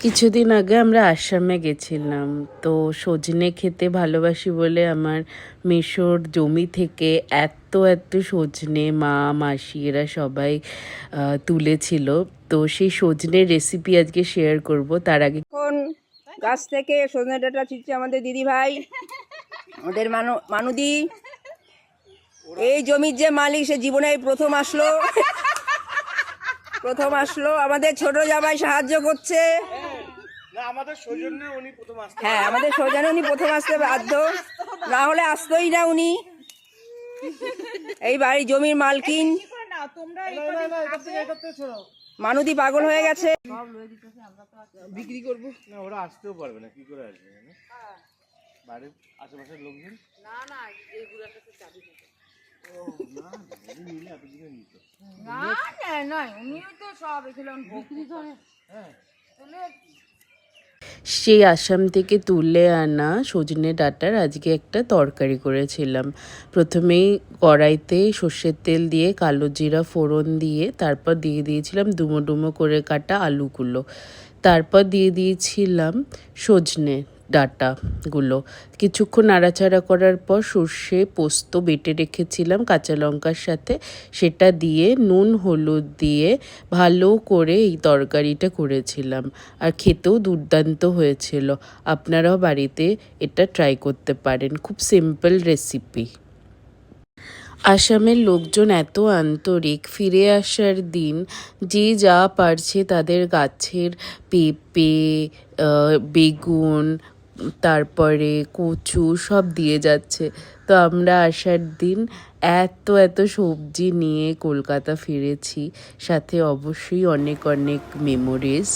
কিছুদিন আগে আমরা আসামে গেছিলাম। তো সজনে খেতে ভালোবাসি বলে আমার মেসোর জমি থেকে এত এত সজনে মা মাসি এরা সবাই তুলেছিল। তো সেই সজনের রেসিপি আজকে শেয়ার করব। তার আগে এখন গাছ থেকে সজনে ডাঁটা ছিঁড়ছে আমাদের দিদি ভাই, আমাদের মানুদি। এই জমির যে মালিক সে জীবনে প্রথম আসলো আমাদের ছোট জামাই সাহায্য করছে। হ্যাঁ, আমাদের সৌজন্যে উনি প্রথম আসতে বাধ্য, না হলে আসতোই না উনি। এই বাড়ির জমির মালকিন মানুদি পাগল হয়ে গেছে। বিক্রি করবো না, ওরা আসতেও পারবে না, কি করে আসবে বাড়ির আশেপাশের লোকজন? না না, এইগুলোর কাছে চাবি থাকে। ও না, উনি নিলে এতদিনে নিত না। না না, উনিও তো সব এগুলো বিক্রি করে। হ্যাঁ, সেই আসাম থেকে তুলে আনা সজনে ডাঁটার আজকে একটা তরকারি করেছিলাম। প্রথমেই কড়াইতে সর্ষের তেল দিয়ে কালো জিরা ফোড়ন দিয়ে তারপর দিয়ে দিয়েছিলাম ডুমো ডুমো করে কাটা আলুগুলো। তারপর দিয়ে দিয়েছিলাম সজনে ডাঁটাগুলো। কিছুক্ষণ নাড়াচাড়া করার পর সর্ষে পোস্ত বেটে রেখেছিলাম কাঁচা লঙ্কার সাথে, সেটা দিয়ে নুন হলুদ দিয়ে ভালো করে এই তরকারিটা করেছিলাম। আর খেতেও দুর্দান্ত হয়েছিল। আপনারাও বাড়িতে এটা ট্রাই করতে পারেন, খুব সিম্পল রেসিপি। আসামের লোকজন এত আন্তরিক, ফিরে আসার দিন যে যা পারছে তাদের গাছের পেঁপে, বেগুন, তারপরে কচু সব দিয়ে যাচ্ছে। তো আমরা আসার দিন এত এত সবজি নিয়ে কলকাতা ফিরেছি, সাথে অবশ্যই অনেক অনেক মেমোরিজ।